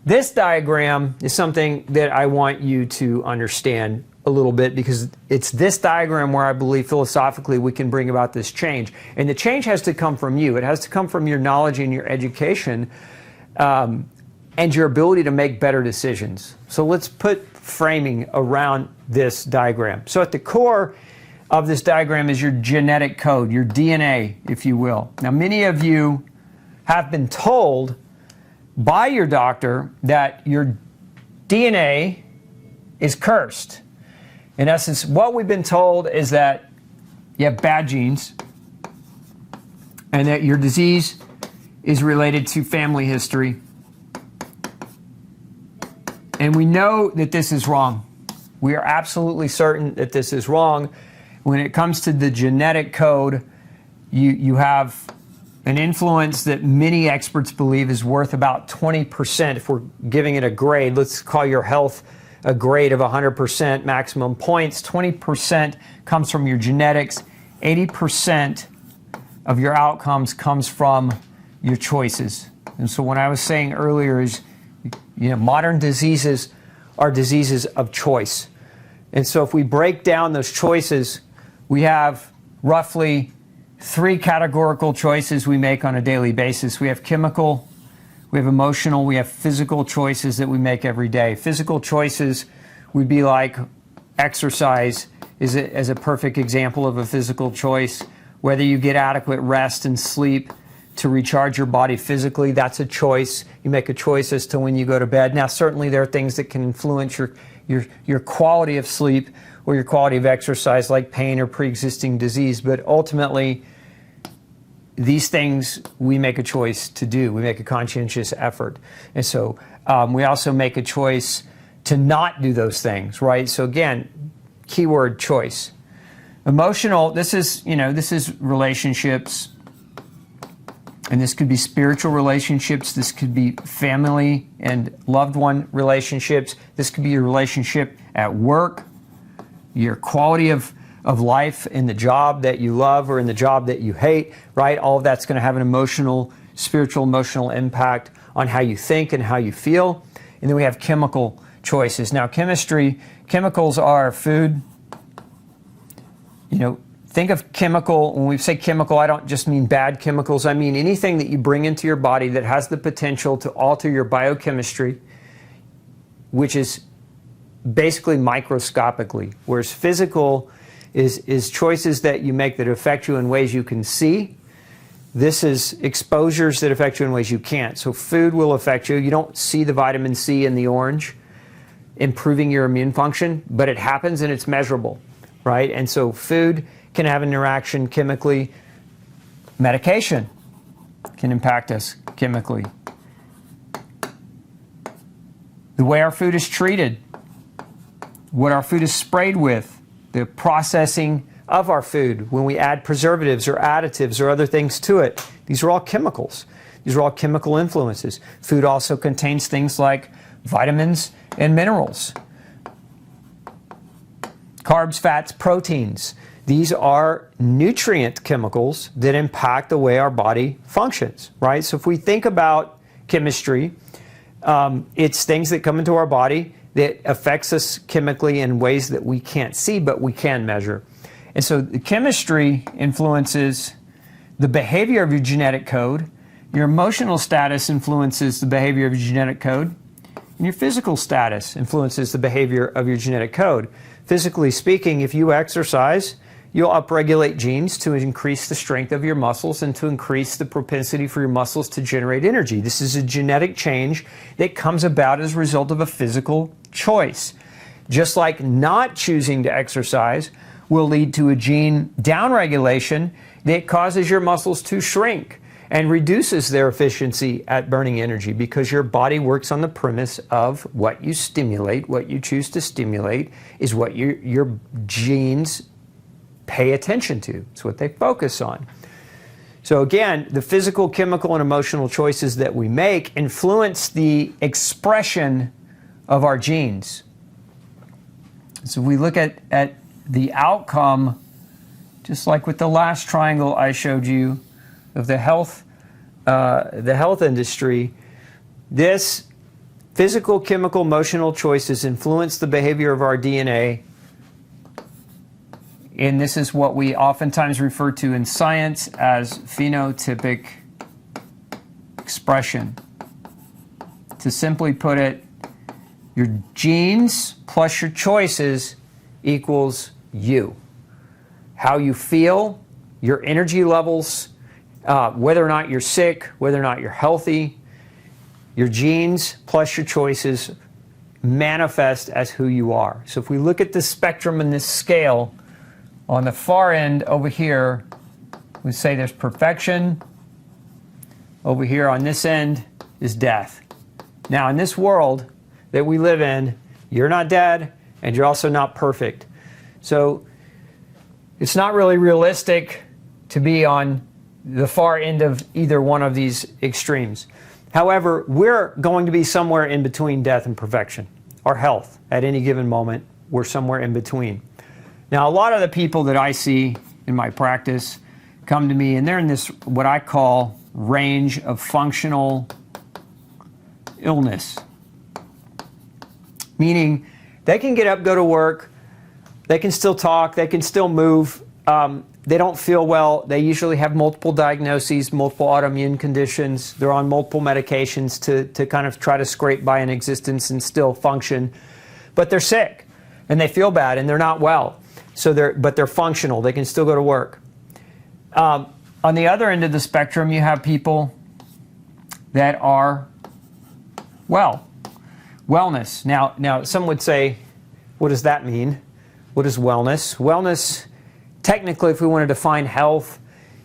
This diagram is something that I want you to understand a little bit, because it's this diagram where I believe philosophically we can bring about this change. And the change has to come from you. It has to come from your knowledge and your education, and your ability to make better decisions. So let's put framing around this diagram. So at the core of this diagram is your genetic code, your DNA, if you will. Now, many of you have been told by your doctor that your DNA is cursed. In essence, what we've been told is that you have bad genes and that your disease is related to family history. And we know that this is wrong. We are absolutely certain that this is wrong. When it comes to the genetic code, you have an influence that many experts believe is worth about 20%. If we're giving it a grade, let's call your health a grade of 100% maximum points. 20% comes from your genetics. 80% of your outcomes comes from your choices. And so when I was saying earlier is, modern diseases are diseases of choice. And so if we break down those choices, we have roughly 3 categorical choices we make on a daily basis. We have chemical, we have emotional, we have physical choices that we make every day. Physical choices would be like exercise is a perfect example of a physical choice. Whether you get adequate rest and sleep to recharge your body physically, that's a choice. You make a choice as to when you go to bed. Now, certainly there are things that can influence your quality of sleep or your quality of exercise, like pain or pre-existing disease. But ultimately, these things we make a choice to do. We make a conscientious effort. And so we also make a choice to not do those things, right? So again, keyword choice. Emotional, this is relationships. And this could be spiritual relationships. This could be family and loved one relationships. This could be your relationship at work, your quality of life in the job that you love or in the job that you hate, right? All of that's going to have an spiritual, emotional impact on how you think and how you feel. And then we have chemical choices. Now, chemicals are food. Think of chemical. When we say chemical, I don't just mean bad chemicals. I mean anything that you bring into your body that has the potential to alter your biochemistry, which is basically microscopically, whereas physical is choices that you make that affect you in ways you can see. This is exposures that affect you in ways you can't. So food will affect you. You don't see the vitamin C in the orange improving your immune function, but it happens and it's measurable, right? And so food can have an interaction chemically. Medication can impact us chemically. The way our food is treated, what our food is sprayed with, the processing of our food, when we add preservatives or additives or other things to it. These are all chemicals. These are all chemical influences. Food also contains things like vitamins and minerals, carbs, fats, proteins. These are nutrient chemicals that impact the way our body functions, right? So if we think about chemistry, it's things that come into our body that affects us chemically in ways that we can't see, but we can measure. And so the chemistry influences the behavior of your genetic code. Your emotional status influences the behavior of your genetic code. And your physical status influences the behavior of your genetic code. Physically speaking, if you exercise, you'll upregulate genes to increase the strength of your muscles and to increase the propensity for your muscles to generate energy. This is a genetic change that comes about as a result of a physical choice. Just like not choosing to exercise will lead to a gene downregulation that causes your muscles to shrink and reduces their efficiency at burning energy, because your body works on the premise of what you stimulate, what you choose to stimulate is what your genes pay attention to. It's what they focus on. So again, the physical, chemical, and emotional choices that we make influence the expression of our genes. So we look at the outcome, just like with the last triangle I showed you of the health industry. This Physical, chemical, emotional choices influence the behavior of our DNA. And this is what we oftentimes refer to in science as phenotypic expression. To simply put it, your genes plus your choices equals you. How you feel, your energy levels, whether or not you're sick, whether or not you're healthy, your genes plus your choices manifest as who you are. So if we look at this spectrum and this scale, on the far end over here, we say there's perfection. Over here on this end is death. Now in this world that we live in, you're not dead and you're also not perfect. So it's not really realistic to be on the far end of either one of these extremes. However, we're going to be somewhere in between death and perfection. Our health, at any given moment, we're somewhere in between. Now, a lot of the people that I see in my practice come to me, and they're in this, what I call, range of functional illness. Meaning, they can get up, go to work, they can still talk, they can still move, they don't feel well, they usually have multiple diagnoses, multiple autoimmune conditions, they're on multiple medications to kind of try to scrape by an existence and still function, but they're sick, and they feel bad, and they're not well. But they're functional. They can still go to work. On the other end of the spectrum, you have people that are well. Wellness. Now, some would say, what does that mean? What is wellness? Wellness, technically, if we want to define health,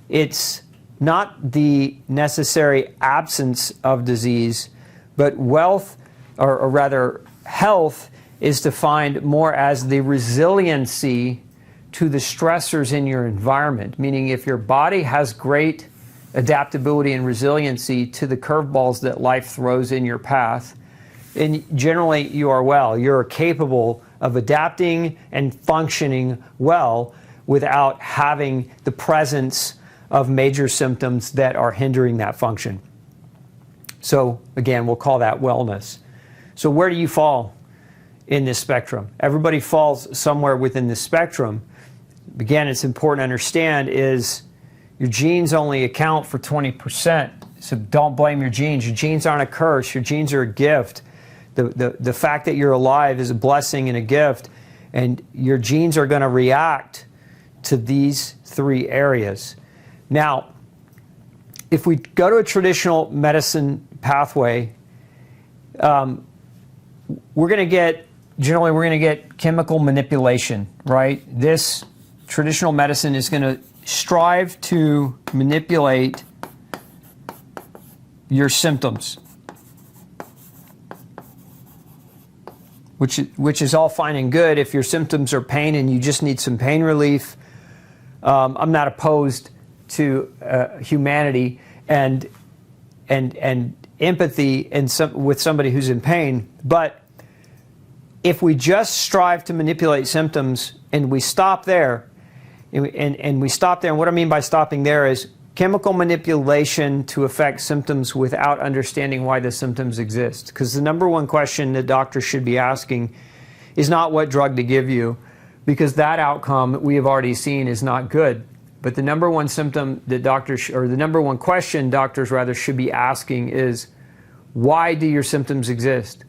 it's not the necessary absence of disease, but wealth, or rather health, is defined more as the resiliency to the stressors in your environment, meaning if your body has great adaptability and resiliency to the curveballs that life throws in your path, and generally you are well. You're capable of adapting and functioning well without having the presence of major symptoms that are hindering that function. So again, we'll call that wellness. So where do you fall in this spectrum? Everybody falls somewhere within this spectrum. Again, it's important to understand is your genes only account for 20%. So don't blame your genes. Your genes aren't a curse. Your genes are a gift. The fact that you're alive is a blessing and a gift. And your genes are going to react to these three areas. Now, if we go to a traditional medicine pathway, we're going to get chemical manipulation, right? This traditional medicine is going to strive to manipulate your symptoms, which is all fine and good. If your symptoms are pain and you just need some pain relief, I'm not opposed to humanity and empathy with somebody who's in pain, but if we just strive to manipulate symptoms and we stop there, and what I mean by stopping there is chemical manipulation to affect symptoms without understanding why the symptoms exist. Because the number one question that doctors should be asking is not what drug to give you, because that outcome we have already seen is not good. But the number one symptom that the number one question doctors rather should be asking is, why do your symptoms exist?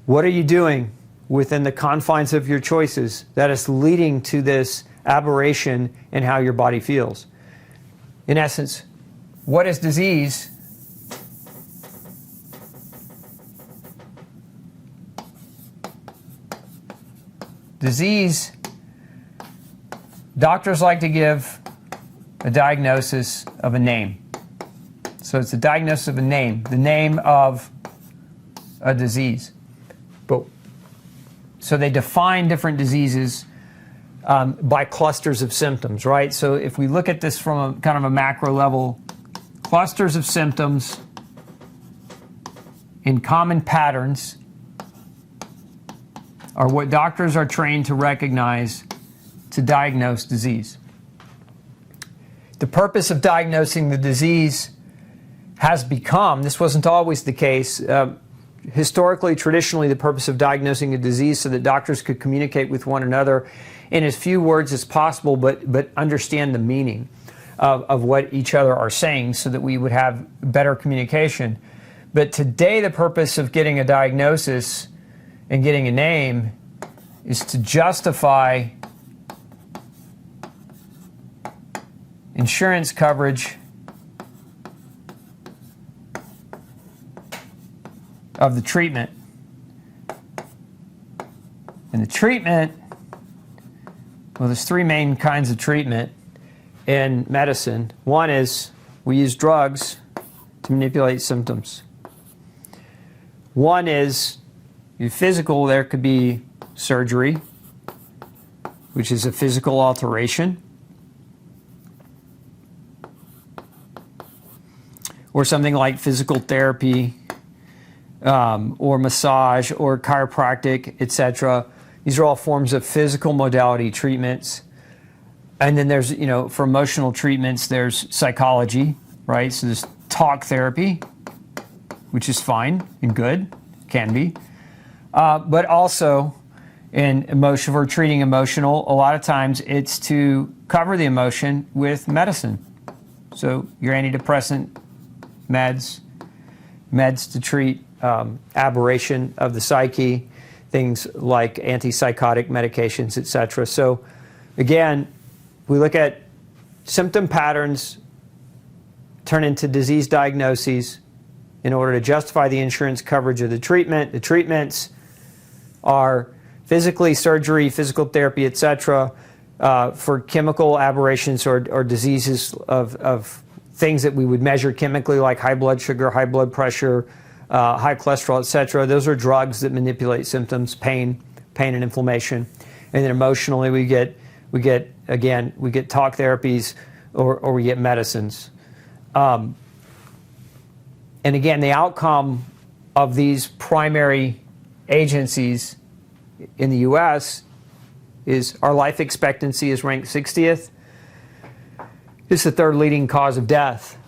What are you doing within the confines of your choices that is leading to this aberration in how your body feels? In essence, what is disease? Disease, doctors like to give a diagnosis of a name. So it's a diagnosis of a name, the name of a disease. So they define different diseases by clusters of symptoms, right? So if we look at this from a kind of a macro level, clusters of symptoms in common patterns are what doctors are trained to recognize to diagnose disease. The purpose of diagnosing the disease has become, this wasn't always the case, historically, traditionally, the purpose of diagnosing a disease so that doctors could communicate with one another in as few words as possible, but understand the meaning of what each other are saying so that we would have better communication. But today, the purpose of getting a diagnosis and getting a name is to justify insurance coverage of the treatment. And the treatment, well, there's three main kinds of treatment in medicine. One is we use drugs to manipulate symptoms. One is physical. There could be surgery, which is a physical alteration, or something like physical therapy, or massage, or chiropractic, etc. These are all forms of physical modality treatments. And then there's, for emotional treatments, there's psychology, right? So there's talk therapy, which is fine and good, can be. But also in emotion, for treating emotional, a lot of times it's to cover the emotion with medicine. So your antidepressant meds to treat aberration of the psyche, things like antipsychotic medications, etc. So again, we look at symptom patterns turn into disease diagnoses in order to justify the insurance coverage of the treatment. The treatments are physically surgery, physical therapy, etc. For chemical aberrations or diseases of things that we would measure chemically, like high blood sugar, high blood pressure, high cholesterol, etc. Those are drugs that manipulate symptoms, pain and inflammation. And then emotionally, we get talk therapies or we get medicines. And again, the outcome of these primary agencies in the U.S. is our life expectancy is ranked 60th. It's the third leading cause of death